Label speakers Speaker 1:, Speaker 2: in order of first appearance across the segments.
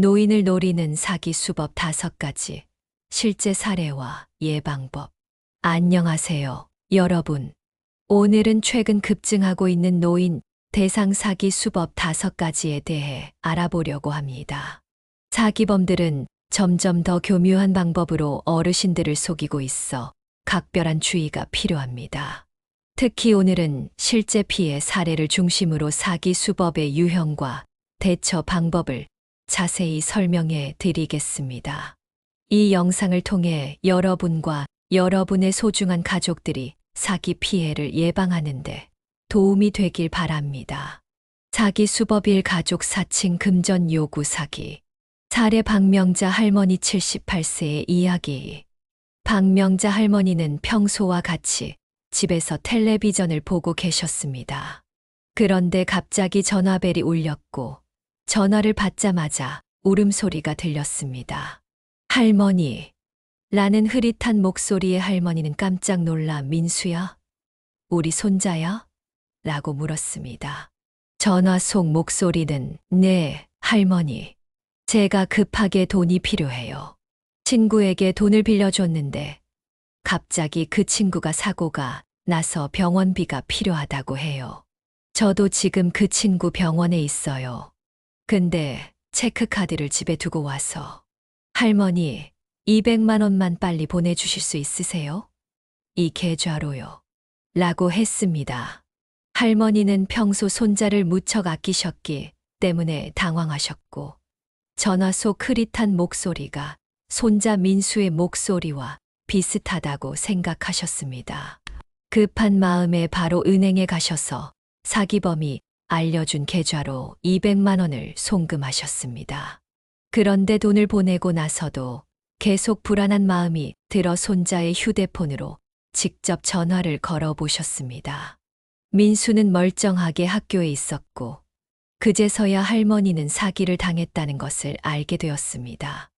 Speaker 1: 노인을 노리는 사기 수법 5가지, 실제 사례와 예방법. 안녕하세요, 여러분. 오늘은 최근 급증하고 있는 노인 대상 사기 수법 5가지에 대해 알아보려고 합니다. 사기범들은 점점 더 교묘한 방법으로 어르신들을 속이고 있어 각별한 주의가 필요합니다. 특히 오늘은 실제 피해 사례를 중심으로 사기 수법의 유형과 대처 방법을 자세히 설명해 드리겠습니다. 이 영상을 통해 여러분과 여러분의 소중한 가족들이 사기 피해를 예방하는데 도움이 되길 바랍니다. 사기 수법 1. 가족 사칭 금전 요구 사기. 사례 박명자 할머니 78세의 이야기. 박명자 할머니는 평소와 같이 집에서 텔레비전을 보고 계셨습니다. 그런데 갑자기 전화벨이 울렸고 전화를 받자마자 울음소리가 들렸습니다. 할머니. 라는 흐릿한 목소리의 할머니는 깜짝 놀라 민수야? 우리 손자야? 라고 물었습니다. 전화 속 목소리는 네, 할머니. 제가 급하게 돈이 필요해요. 친구에게 돈을 빌려줬는데 갑자기 그 친구가 사고가 나서 병원비가 필요하다고 해요. 저도 지금 그 친구 병원에 있어요. 근데 체크카드를 집에 두고 와서 할머니 200만 원만 빨리 보내주실 수 있으세요? 이 계좌로요. 라고 했습니다. 할머니는 평소 손자를 무척 아끼셨기 때문에 당황하셨고 전화 속 흐릿한 목소리가 손자 민수의 목소리와 비슷하다고 생각하셨습니다. 급한 마음에 바로 은행에 가셔서 사기범이 알려준 계좌로 200만 원을 송금하셨습니다. 그런데 돈을 보내고 나서도 계속 불안한 마음이 들어 손자의 휴대폰으로 직접 전화를 걸어 보셨습니다. 민수는 멀쩡하게 학교에 있었고 그제서야 할머니는 사기를 당했다는 것을 알게 되었습니다.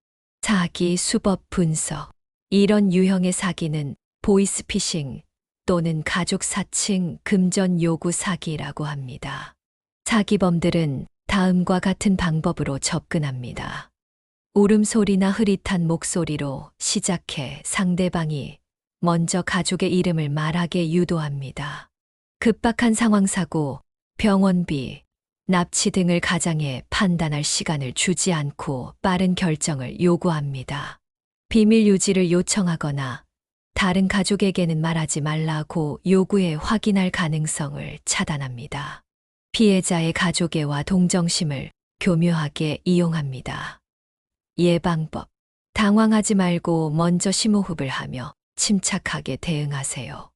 Speaker 1: 사기 수법 분석. 이런 유형의 사기는 보이스피싱 또는 가족 사칭 금전 요구 사기라고 합니다. 사기범들은 다음과 같은 방법으로 접근합니다. 울음소리나 흐릿한 목소리로 시작해 상대방이 먼저 가족의 이름을 말하게 유도합니다. 급박한 상황 사고, 병원비, 납치 등을 가장해 판단할 시간을 주지 않고 빠른 결정을 요구합니다. 비밀 유지를 요청하거나 다른 가족에게는 말하지 말라고 요구해 확인할 가능성을 차단합니다. 피해자의 가족애와 동정심을 교묘하게 이용합니다. 예방법. 당황하지 말고 먼저 심호흡을 하며 침착하게 대응하세요.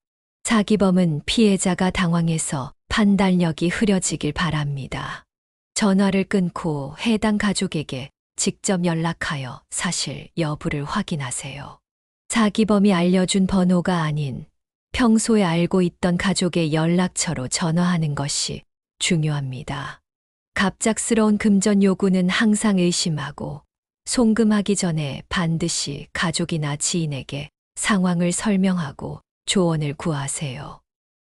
Speaker 1: 사기범은 피해자가 당황해서 판단력이 흐려지길 바랍니다. 전화를 끊고 해당 가족에게 직접 연락하여 사실 여부를 확인하세요. 사기범이 알려준 번호가 아닌 평소에 알고 있던 가족의 연락처로 전화하는 것이 중요합니다. 갑작스러운 금전 요구는 항상 의심하고 송금하기 전에 반드시 가족이나 지인에게 상황을 설명하고 조언을 구하세요.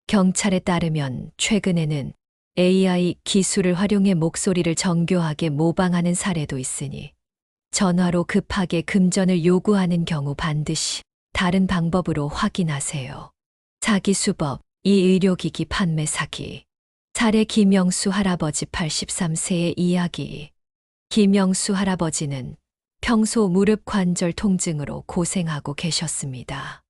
Speaker 1: 경찰에 따르면 최근에는 AI 기술을 활용해 목소리를 정교하게 모방하는 사례도 있으니 전화로 급하게 금전을 요구하는 경우 반드시 다른 방법으로 확인하세요. 사기 수법 2. 의료기기 판매 사기. 사례 김영수 할아버지 83세의 이야기. 김영수 할아버지는 평소 무릎 관절 통증으로 고생하고 계셨습니다.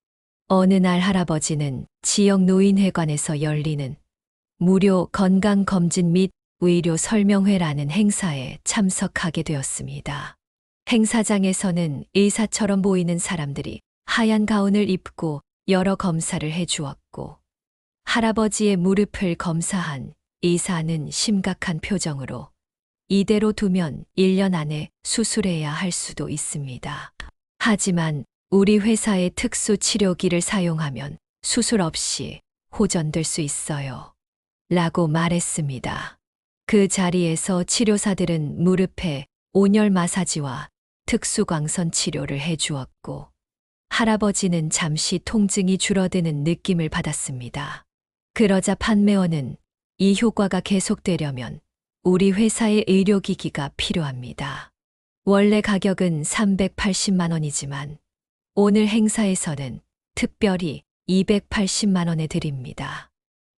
Speaker 1: 어느 날 할아버지는 지역 노인회관에서 열리는 무료 건강검진 및 의료 설명회라는 행사에 참석하게 되었습니다. 행사장에서는 의사처럼 보이는 사람들이 하얀 가운을 입고 여러 검사를 해주었고 할아버지의 무릎을 검사한 의사는 심각한 표정으로 이대로 두면 1년 안에 수술해야 할 수도 있습니다. 하지만 우리 회사의 특수 치료기를 사용하면 수술 없이 호전될 수 있어요. 라고 말했습니다. 그 자리에서 치료사들은 무릎에 온열 마사지와 특수광선 치료를 해주었고 할아버지는 잠시 통증이 줄어드는 느낌을 받았습니다. 그러자 판매원은 이 효과가 계속되려면 우리 회사의 의료기기가 필요합니다. 원래 가격은 380만 원이지만 오늘 행사에서는 특별히 280만 원에 드립니다.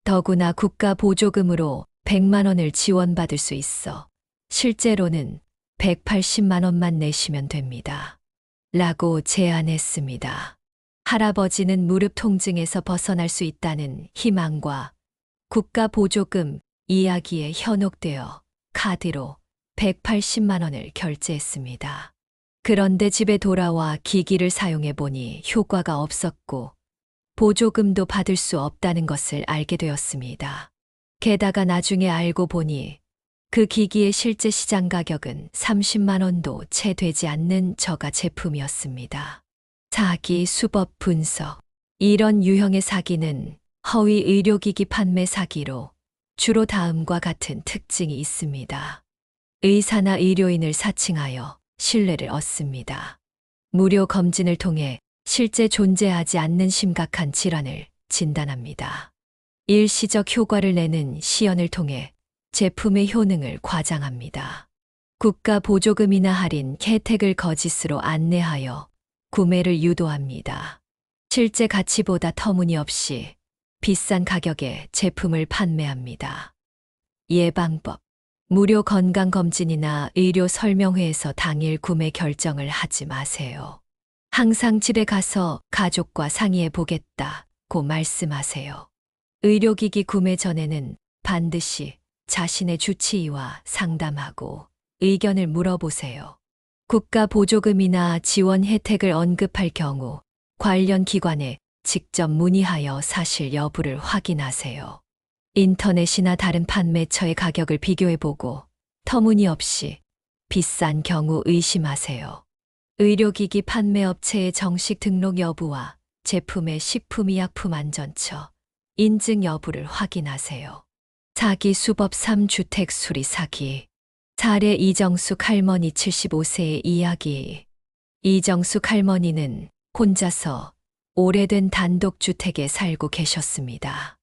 Speaker 1: 더구나 국가 보조금으로 100만 원을 지원받을 수 있어 실제로는 180만 원만 내시면 됩니다. 라고 제안했습니다. 할아버지는 무릎 통증에서 벗어날 수 있다는 희망과 국가 보조금 이야기에 현혹되어 카드로 180만 원을 결제했습니다. 그런데 집에 돌아와 기기를 사용해 보니 효과가 없었고 보조금도 받을 수 없다는 것을 알게 되었습니다. 게다가 나중에 알고 보니 그 기기의 실제 시장 가격은 30만 원도 채 되지 않는 저가 제품이었습니다. 사기 수법 분석. 이런 유형의 사기는 허위 의료기기 판매 사기로 주로 다음과 같은 특징이 있습니다. 의사나 의료인을 사칭하여 신뢰를 얻습니다. 무료 검진을 통해 실제 존재하지 않는 심각한 질환을 진단합니다. 일시적 효과를 내는 시연을 통해 제품의 효능을 과장합니다. 국가 보조금이나 할인, 혜택을 거짓으로 안내하여 구매를 유도합니다. 실제 가치보다 터무니없이 비싼 가격에 제품을 판매합니다. 예방법. 무료 건강검진이나 의료 설명회에서 당일 구매 결정을 하지 마세요. 항상 집에 가서 가족과 상의해 보겠다고 말씀하세요. 의료기기 구매 전에는 반드시 자신의 주치의와 상담하고 의견을 물어보세요. 국가 보조금이나 지원 혜택을 언급할 경우 관련 기관에 직접 문의하여 사실 여부를 확인하세요. 인터넷이나 다른 판매처의 가격을 비교해보고 터무니없이 비싼 경우 의심하세요. 의료기기 판매업체의 정식 등록 여부와 제품의 식품의약품안전처 인증 여부를 확인하세요. 사기 수법 3주택 수리 사기. 사례 이정숙 할머니 75세의 이야기. 이정숙 할머니는 혼자서 오래된 단독주택에 살고 계셨습니다.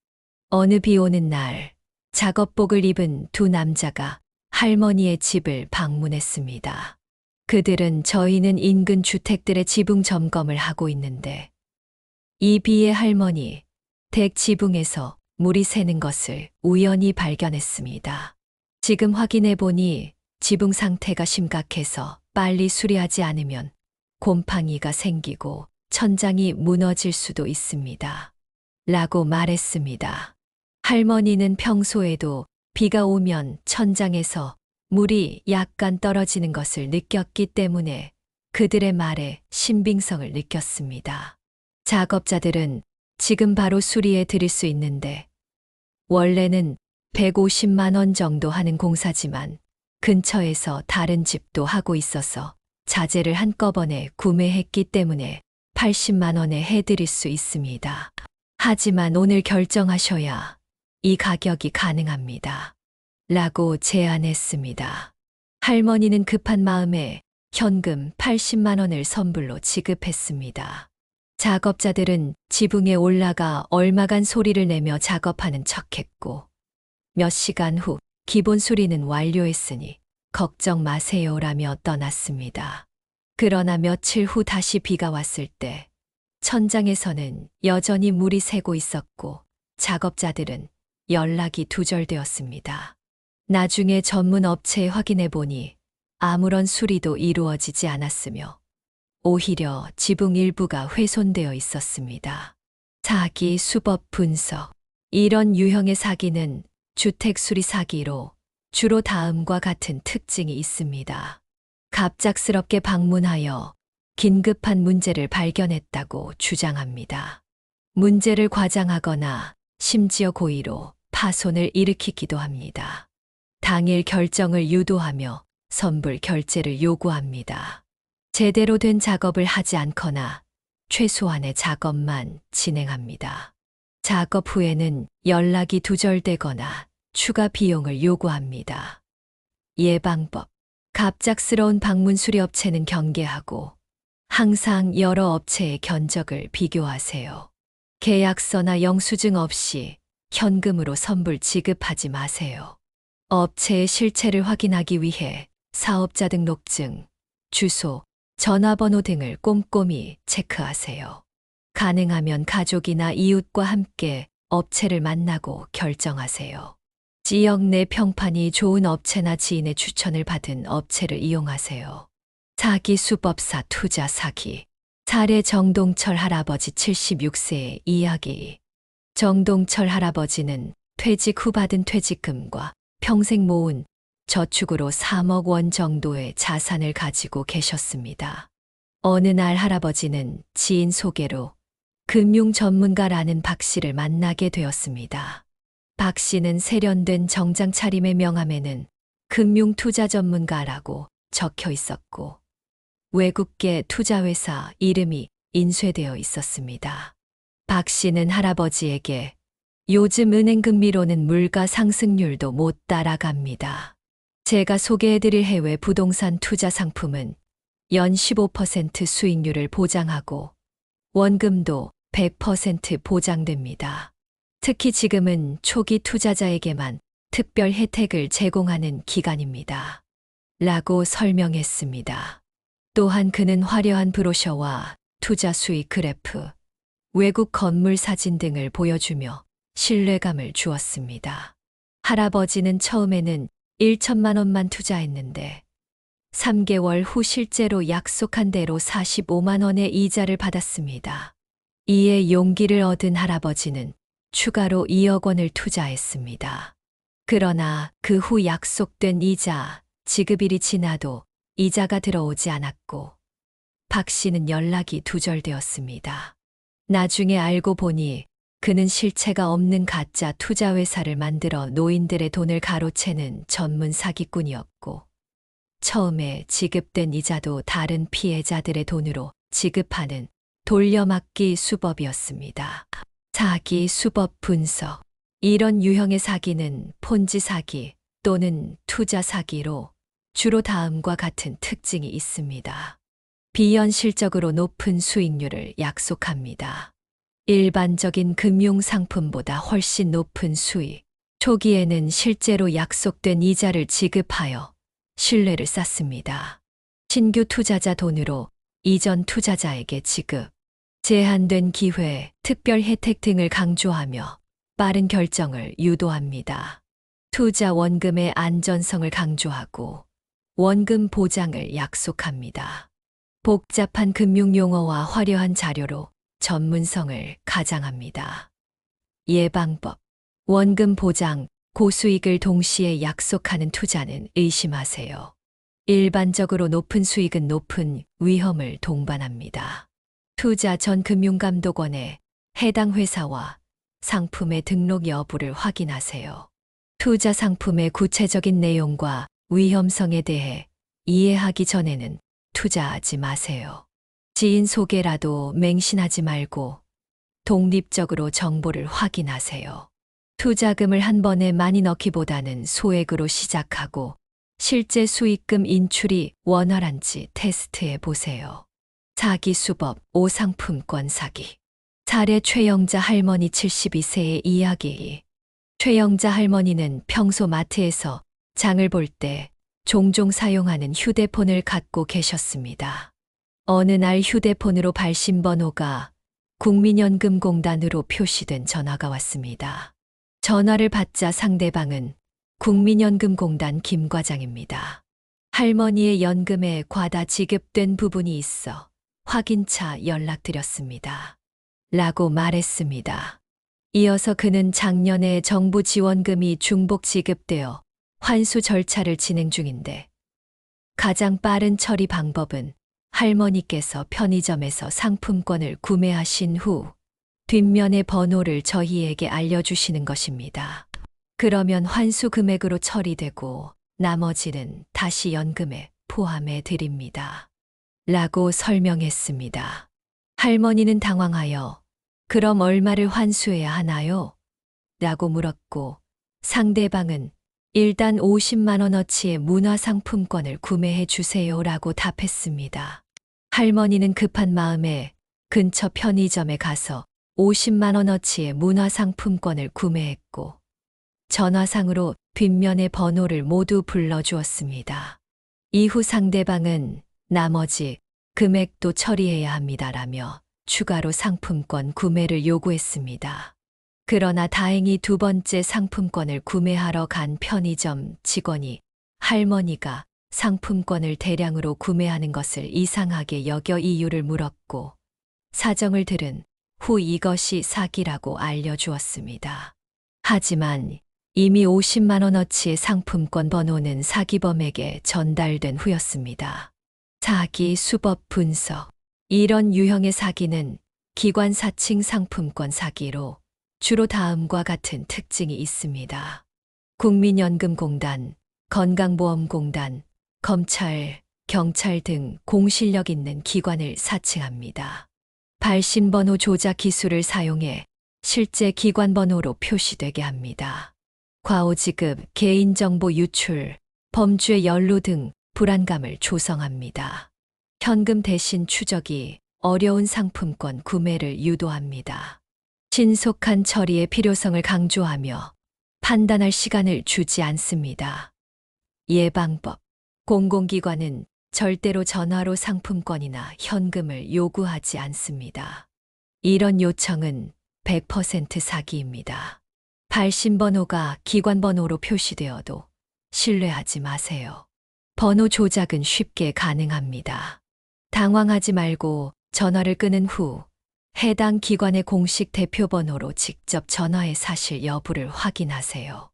Speaker 1: 어느 비 오는 날 작업복을 입은 두 남자가 할머니의 집을 방문했습니다. 그들은 저희는 인근 주택들의 지붕 점검을 하고 있는데 이 비에 할머니 댁 지붕에서 물이 새는 것을 우연히 발견했습니다. 지금 확인해 보니 지붕 상태가 심각해서 빨리 수리하지 않으면 곰팡이가 생기고 천장이 무너질 수도 있습니다. 라고 말했습니다. 할머니는 평소에도 비가 오면 천장에서 물이 약간 떨어지는 것을 느꼈기 때문에 그들의 말에 신빙성을 느꼈습니다. 작업자들은 지금 바로 수리해 드릴 수 있는데 원래는 150만 원 정도 하는 공사지만 근처에서 다른 집도 하고 있어서 자재를 한꺼번에 구매했기 때문에 80만 원에 해드릴 수 있습니다. 하지만 오늘 결정하셔야 이 가격이 가능합니다. 라고 제안했습니다. 할머니는 급한 마음에 현금 80만 원을 선불로 지급했습니다. 작업자들은 지붕에 올라가 얼마간 소리를 내며 작업하는 척했고 몇 시간 후 기본 수리는 완료했으니 걱정 마세요라며 떠났습니다. 그러나 며칠 후 다시 비가 왔을 때 천장에서는 여전히 물이 새고 있었고 작업자들은 연락이 두절되었습니다. 나중에 전문 업체에 확인해 보니 아무런 수리도 이루어지지 않았으며 오히려 지붕 일부가 훼손되어 있었습니다. 사기 수법 분석. 이런 유형의 사기는 주택 수리 사기로 주로 다음과 같은 특징이 있습니다. 갑작스럽게 방문하여 긴급한 문제를 발견했다고 주장합니다. 문제를 과장하거나 심지어 고의로 파손을 일으키기도 합니다. 당일 결정을 유도하며 선불 결제를 요구합니다. 제대로 된 작업을 하지 않거나 최소한의 작업만 진행합니다. 작업 후에는 연락이 두절되거나 추가 비용을 요구합니다. 예방법. 갑작스러운 방문 수리 업체는 경계하고 항상 여러 업체의 견적을 비교하세요. 계약서나 영수증 없이 현금으로 선불 지급하지 마세요. 업체의 실체를 확인하기 위해 사업자 등록증, 주소, 전화번호 등을 꼼꼼히 체크하세요. 가능하면 가족이나 이웃과 함께 업체를 만나고 결정하세요. 지역 내 평판이 좋은 업체나 지인의 추천을 받은 업체를 이용하세요. 사기 수법사 투자 사기. 사례 정동철 할아버지 76세의 이야기. 정동철 할아버지는 퇴직 후 받은 퇴직금과 평생 모은 저축으로 3억 원 정도의 자산을 가지고 계셨습니다. 어느 날 할아버지는 지인 소개로 금융 전문가라는 박 씨를 만나게 되었습니다. 박 씨는 세련된 정장 차림의 명함에는 금융 투자 전문가라고 적혀 있었고 외국계 투자회사 이름이 인쇄되어 있었습니다. 박 씨는 할아버지에게 요즘 은행 금리로는 물가 상승률도 못 따라갑니다. 제가 소개해드릴 해외 부동산 투자 상품은 연 15% 수익률을 보장하고 원금도 100% 보장됩니다. 특히 지금은 초기 투자자에게만 특별 혜택을 제공하는 기간입니다. 라고 설명했습니다. 또한 그는 화려한 브로셔와 투자 수익 그래프, 외국 건물 사진 등을 보여주며 신뢰감을 주었습니다. 할아버지는 처음에는 1천만 원만 투자했는데 3개월 후 실제로 약속한 대로 45만 원의 이자를 받았습니다. 이에 용기를 얻은 할아버지는 추가로 2억 원을 투자했습니다. 그러나 그 후 약속된 이자 지급일이 지나도 이자가 들어오지 않았고 박 씨는 연락이 두절되었습니다. 나중에 알고 보니 그는 실체가 없는 가짜 투자회사를 만들어 노인들의 돈을 가로채는 전문 사기꾼이었고 처음에 지급된 이자도 다른 피해자들의 돈으로 지급하는 돌려막기 수법이었습니다. 사기 수법 분석. 이런 유형의 사기는 폰지 사기 또는 투자 사기로 주로 다음과 같은 특징이 있습니다. 비현실적으로 높은 수익률을 약속합니다. 일반적인 금융상품보다 훨씬 높은 수익. 초기에는 실제로 약속된 이자를 지급하여 신뢰를 쌓습니다. 신규 투자자 돈으로 이전 투자자에게 지급. 제한된 기회, 특별 혜택 등을 강조하며 빠른 결정을 유도합니다. 투자 원금의 안전성을 강조하고 원금 보장을 약속합니다. 복잡한 금융 용어와 화려한 자료로 전문성을 가장합니다. 예방법. 원금 보장, 고수익을 동시에 약속하는 투자는 의심하세요. 일반적으로 높은 수익은 높은 위험을 동반합니다. 투자 전 금융감독원에 해당 회사와 상품의 등록 여부를 확인하세요. 투자 상품의 구체적인 내용과 위험성에 대해 이해하기 전에는 투자하지 마세요. 지인 소개라도 맹신하지 말고 독립적으로 정보를 확인하세요. 투자금을 한 번에 많이 넣기보다는 소액으로 시작하고 실제 수익금 인출이 원활한지 테스트해 보세요. 사기 수법 5상품권 사기. 사례 최영자 할머니 72세의 이야기. 최영자 할머니는 평소 마트에서 장을 볼 때 종종 사용하는 휴대폰을 갖고 계셨습니다. 어느 날 휴대폰으로 발신번호가 국민연금공단으로 표시된 전화가 왔습니다. 전화를 받자 상대방은 국민연금공단 김 과장입니다. 할머니의 연금에 과다 지급된 부분이 있어 확인차 연락드렸습니다. 라고 말했습니다. 이어서 그는 작년에 정부 지원금이 중복 지급되어 환수 절차를 진행 중인데 가장 빠른 처리 방법은 할머니께서 편의점에서 상품권을 구매하신 후 뒷면의 번호를 저희에게 알려주시는 것입니다. 그러면 환수 금액으로 처리되고 나머지는 다시 연금에 포함해 드립니다. 라고 설명했습니다. 할머니는 당황하여 그럼 얼마를 환수해야 하나요? 라고 물었고 상대방은 일단 50만 원어치의 문화상품권을 구매해 주세요 라고 답했습니다. 할머니는 급한 마음에 근처 편의점에 가서 50만 원어치의 문화상품권을 구매했고 전화상으로 뒷면의 번호를 모두 불러주었습니다. 이후 상대방은 나머지 금액도 처리해야 합니다라며 추가로 상품권 구매를 요구했습니다. 그러나 다행히 두 번째 상품권을 구매하러 간 편의점 직원이 할머니가 상품권을 대량으로 구매하는 것을 이상하게 여겨 이유를 물었고 사정을 들은 후 이것이 사기라고 알려주었습니다. 하지만 이미 50만 원어치의 상품권 번호는 사기범에게 전달된 후였습니다. 사기 수법 분석. 이런 유형의 사기는 기관 사칭 상품권 사기로 주로 다음과 같은 특징이 있습니다. 국민연금공단, 건강보험공단, 검찰, 경찰 등 공실력 있는 기관을 사칭합니다. 발신번호 조작 기술을 사용해 실제 기관 번호로 표시되게 합니다. 과오지급, 개인정보 유출, 범죄 연루 등 불안감을 조성합니다. 현금 대신 추적이 어려운 상품권 구매를 유도합니다. 신속한 처리의 필요성을 강조하며 판단할 시간을 주지 않습니다. 예방법. 공공기관은 절대로 전화로 상품권이나 현금을 요구하지 않습니다. 이런 요청은 100% 사기입니다. 발신번호가 기관번호로 표시되어도 신뢰하지 마세요. 번호 조작은 쉽게 가능합니다. 당황하지 말고 전화를 끊은 후 해당 기관의 공식 대표번호로 직접 전화해 사실 여부를 확인하세요.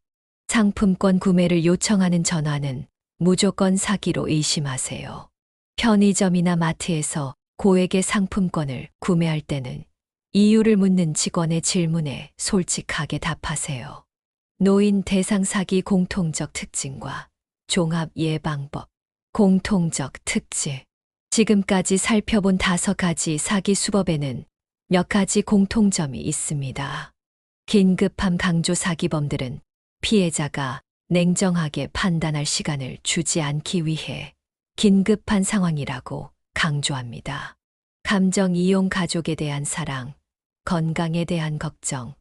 Speaker 1: 상품권 구매를 요청하는 전화는 무조건 사기로 의심하세요. 편의점이나 마트에서 고액의 상품권을 구매할 때는 이유를 묻는 직원의 질문에 솔직하게 답하세요. 노인 대상 사기 공통적 특징과 종합 예방법. 공통적 특징. 지금까지 살펴본 5가지 사기 수법에는 몇 가지 공통점이 있습니다. 긴급함 강조 사기범들은 피해자가 냉정하게 판단할 시간을 주지 않기 위해 긴급한 상황이라고 강조합니다. 감정 이용 가족에 대한 사랑, 건강에 대한 걱정,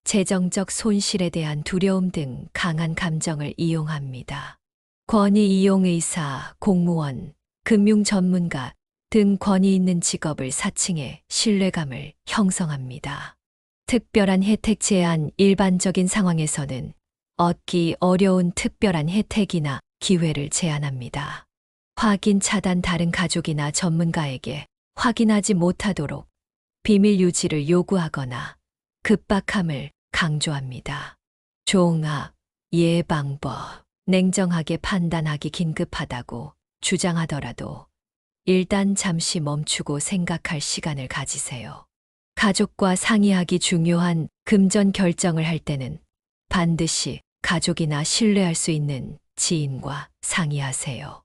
Speaker 1: 재정적 손실에 대한 두려움 등 강한 감정을 이용합니다. 권위 이용 의사, 공무원, 금융 전문가 등 권위 있는 직업을 사칭해 신뢰감을 형성합니다. 특별한 혜택 제한. 일반적인 상황에서는 얻기 어려운 특별한 혜택이나 기회를 제안합니다. 확인 차단. 다른 가족이나 전문가에게 확인하지 못하도록 비밀 유지를 요구하거나 급박함을 강조합니다. 종합 예방법. 냉정하게 판단하기. 긴급하다고 주장하더라도 일단 잠시 멈추고 생각할 시간을 가지세요. 가족과 상의하기. 중요한 금전 결정을 할 때는 반드시 가족이나 신뢰할 수 있는 지인과 상의하세요.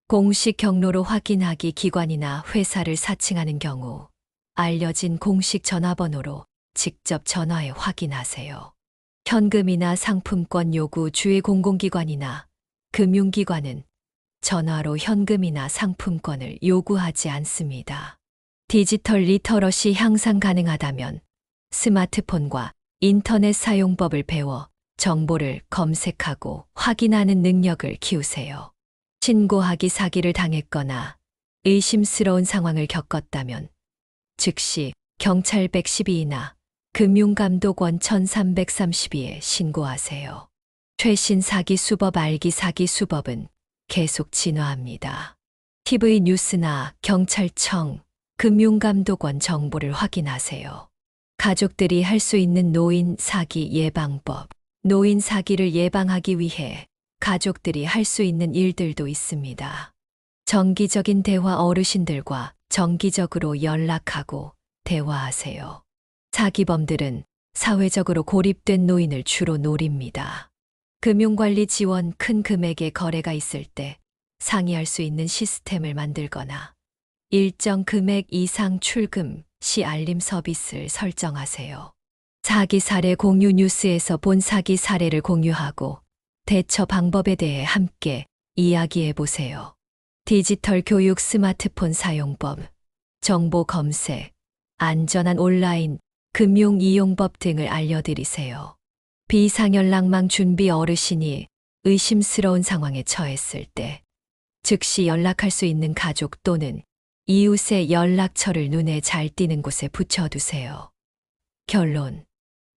Speaker 1: 공식 경로로 확인하기. 기관이나 회사를 사칭하는 경우 알려진 공식 전화번호로 직접 전화해 확인하세요. 현금이나 상품권 요구. 주의 공공기관이나 금융기관은 전화로 현금이나 상품권을 요구하지 않습니다. 디지털 리터러시 향상. 가능하다면 스마트폰과 인터넷 사용법을 배워 정보를 검색하고 확인하는 능력을 키우세요. 신고하기. 사기를 당했거나 의심스러운 상황을 겪었다면 즉시 경찰 112나 금융감독원 1332에 신고하세요. 최신 사기 수법 알기. 사기 수법은 계속 진화합니다. TV 뉴스나 경찰청, 금융감독원 정보를 확인하세요. 가족들이 할 수 있는 노인 사기 예방법. 노인 사기를 예방하기 위해 가족들이 할 수 있는 일들도 있습니다. 정기적인 대화. 어르신들과 정기적으로 연락하고 대화하세요. 사기범들은 사회적으로 고립된 노인을 주로 노립니다. 금융관리 지원. 큰 금액의 거래가 있을 때 상의할 수 있는 시스템을 만들거나 일정 금액 이상 출금 시 알림 서비스를 설정하세요. 사기 사례 공유. 뉴스에서 본 사기 사례를 공유하고 대처 방법에 대해 함께 이야기해 보세요. 디지털 교육. 스마트폰 사용법, 정보 검색, 안전한 온라인 금융 이용법 등을 알려드리세요. 비상연락망 준비. 어르신이 의심스러운 상황에 처했을 때 즉시 연락할 수 있는 가족 또는 이웃의 연락처를 눈에 잘 띄는 곳에 붙여두세요. 결론.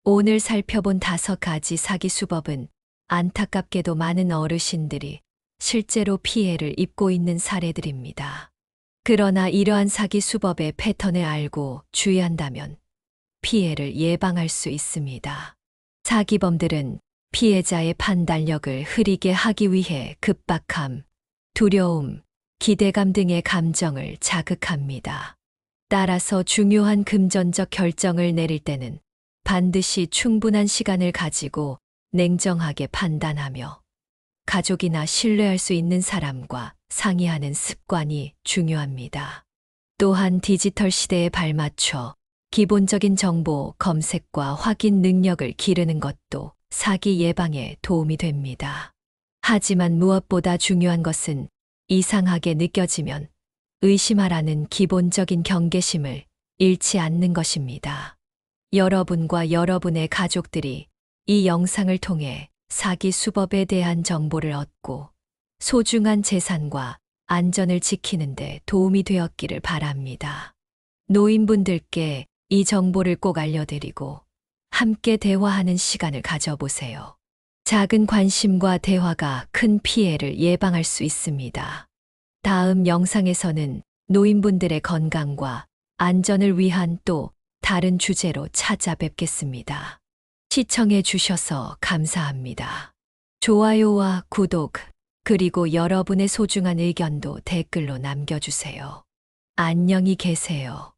Speaker 1: 오늘 살펴본 5가지 사기 수법은 안타깝게도 많은 어르신들이 실제로 피해를 입고 있는 사례들입니다. 그러나 이러한 사기 수법의 패턴을 알고 주의한다면 피해를 예방할 수 있습니다. 사기범들은 피해자의 판단력을 흐리게 하기 위해 급박함, 두려움, 기대감 등의 감정을 자극합니다. 따라서 중요한 금전적 결정을 내릴 때는 반드시 충분한 시간을 가지고 냉정하게 판단하며 가족이나 신뢰할 수 있는 사람과 상의하는 습관이 중요합니다. 또한 디지털 시대에 발맞춰 기본적인 정보 검색과 확인 능력을 기르는 것도 사기 예방에 도움이 됩니다. 하지만 무엇보다 중요한 것은 이상하게 느껴지면 의심하라는 기본적인 경계심을 잃지 않는 것입니다. 여러분과 여러분의 가족들이 이 영상을 통해 사기 수법에 대한 정보를 얻고 소중한 재산과 안전을 지키는 데 도움이 되었기를 바랍니다. 노인분들께 이 정보를 꼭 알려드리고 함께 대화하는 시간을 가져보세요. 작은 관심과 대화가 큰 피해를 예방할 수 있습니다. 다음 영상에서는 노인분들의 건강과 안전을 위한 또 다른 주제로 찾아뵙겠습니다. 시청해 주셔서 감사합니다. 좋아요와 구독, 그리고 여러분의 소중한 의견도 댓글로 남겨주세요. 안녕히 계세요.